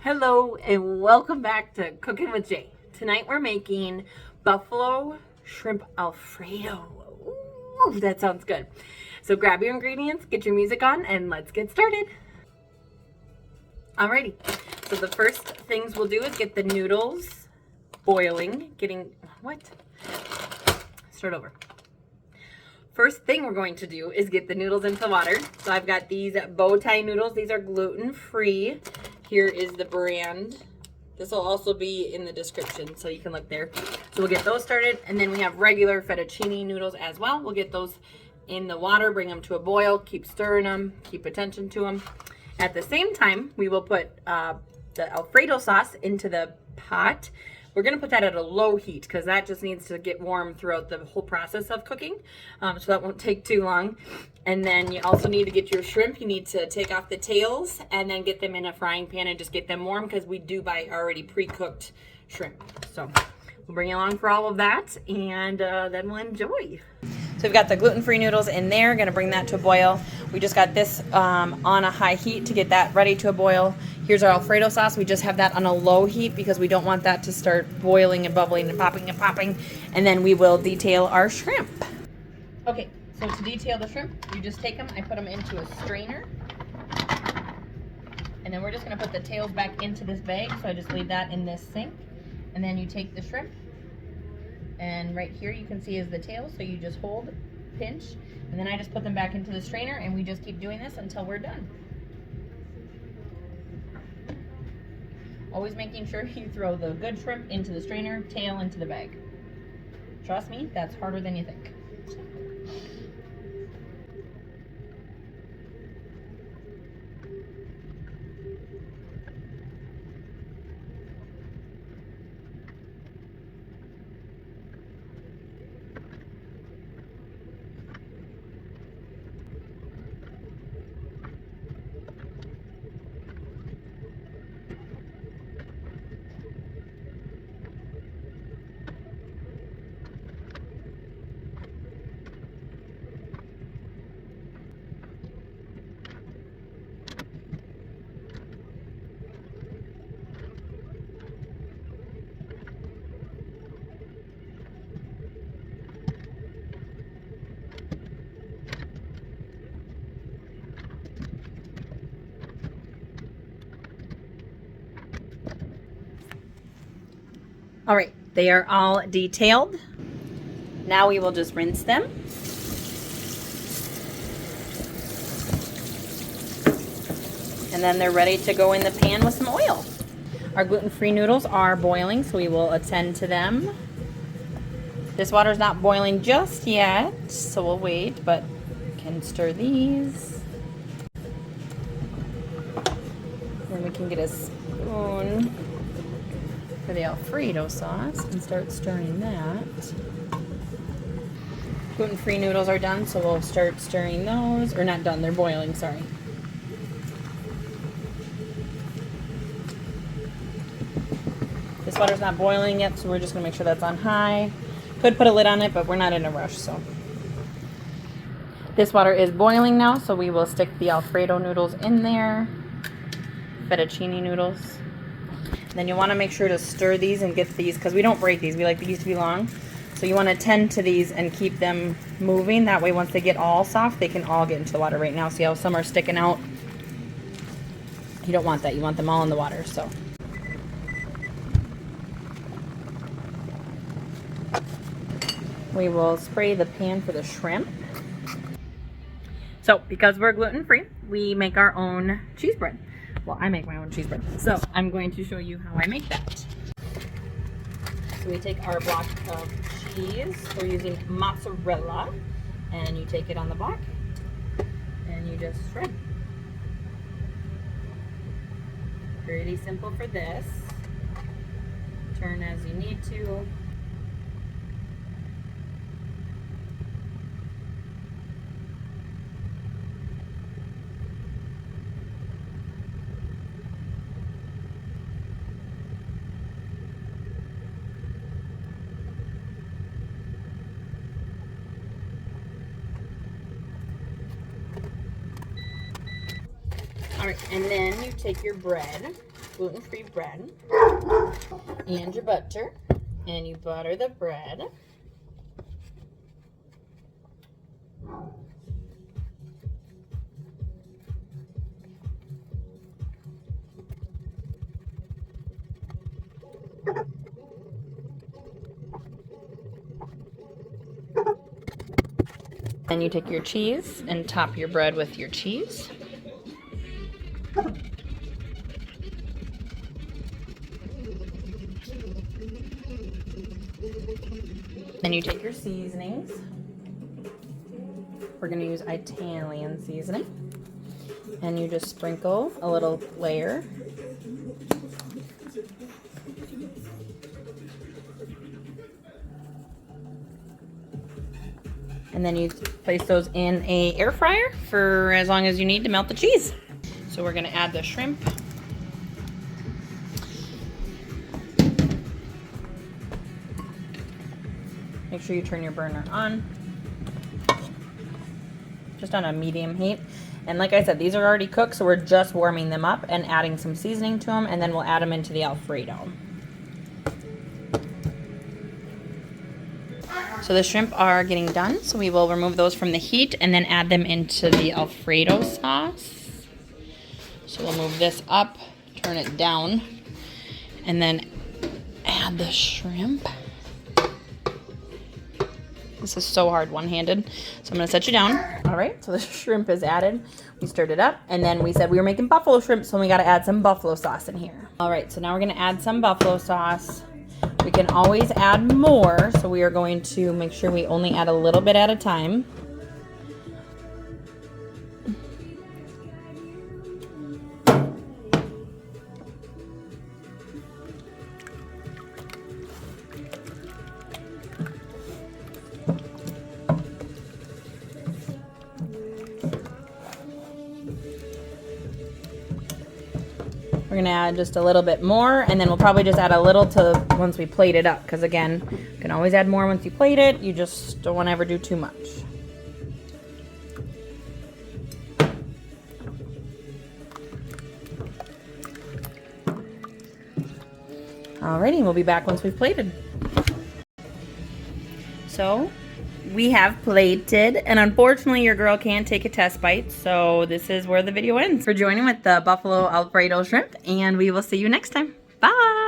Hello and welcome back to Cooking with Jay. Tonight we're making buffalo shrimp Alfredo. Ooh, that sounds good. So grab your ingredients, get your music on, and let's get started. Alrighty, so the first things we'll do is get the noodles boiling. Start over. First thing we're going to do is get the noodles into water. So I've got these bow tie noodles. These are gluten-free. Here is the brand. This will also be in the description, so you can look there. So we'll get those started, and then we have regular fettuccine noodles as well. We'll get those in the water, bring them to a boil, keep stirring them, keep attention to them. At the same time, we will put the Alfredo sauce into the pot. We're gonna put that at a low heat because that just needs to get warm throughout the whole process of cooking. So that won't take too long. And then you also need to get your shrimp. You need to take off the tails and then get them in a frying pan and just get them warm because we do buy already pre-cooked shrimp. So we'll bring you along for all of that and then we'll enjoy. So we've got the gluten-free noodles in there, gonna bring that to a boil. We just got this on a high heat to get that ready to a boil. Here's our Alfredo sauce. We just have that on a low heat because we don't want that to start boiling and bubbling and popping and popping. And then we will detail our shrimp. Okay, so to detail the shrimp, you just take them, I put them into a strainer. And then we're just gonna put the tails back into this bag. So I just leave that in this sink. And then you take the shrimp, and right here you can see is the tail, so you just hold, pinch, and then I just put them back into the strainer, and we just keep doing this until we're done. Always making sure you throw the good shrimp into the strainer, tail into the bag. Trust me, that's harder than you think. All right, they are all detailed. Now we will just rinse them. And then they're ready to go in the pan with some oil. Our gluten-free noodles are boiling, so we will attend to them. This water's not boiling just yet, so we'll wait, but can stir these. Then we can get a spoon for the Alfredo sauce and start stirring that. Gluten-free noodles are done, so we'll start stirring those. Or not done, they're boiling, sorry. This water's not boiling yet, so we're just gonna make sure that's on high. Could put a lid on it, but we're not in a rush, so. This water is boiling now, so we will stick the Alfredo noodles in there. Fettuccine noodles. Then you want to make sure to stir these and get these, because we don't break these, we like these to be long. So you want to tend to these and keep them moving. That way once they get all soft, they can all get into the water. Right now, see how some are sticking out? You don't want that, you want them all in the water, so. We will spray the pan for the shrimp. So because we're gluten-free, we make our own cheese bread. Well, I make my own cheese bread. So I'm going to show you how I make that. So we take our block of cheese. We're using mozzarella. And you take it on the block. And you just shred. Pretty simple for this. Turn as you need to. All right, and then you take your bread gluten-free bread and your butter, and you butter the bread. Then you take your cheese and top your bread with your cheese. Then you take your seasonings. We're going to use Italian seasoning. And you just sprinkle a little layer. And then you place those in a air fryer for as long as you need to melt the cheese. So we're going to add the shrimp. Make sure you turn your burner on, just on a medium heat. And like I said, these are already cooked, so we're just warming them up and adding some seasoning to them, and then we'll add them into the Alfredo. So the shrimp are getting done, so we will remove those from the heat and then add them into the Alfredo sauce. So we'll move this up, turn it down, and then add the shrimp. This is so hard one-handed, so I'm going to set you down. All right, so the shrimp is added. We stirred it up, and then we said we were making buffalo shrimp, so we got to add some buffalo sauce in here. All right, so now we're going to add some buffalo sauce. We can always add more, so we are going to make sure we only add a little bit at a time. We're gonna add just a little bit more, and then we'll probably just add a little to once we plate it up, because again, you can always add more once you plate it. You just don't want to ever do too much. Alrighty, we'll be back once we've plated. So we have plated, and unfortunately your girl can't take a test bite, so this is where the video ends. For joining with the Buffalo Alfredo shrimp, and we will see you next time. Bye!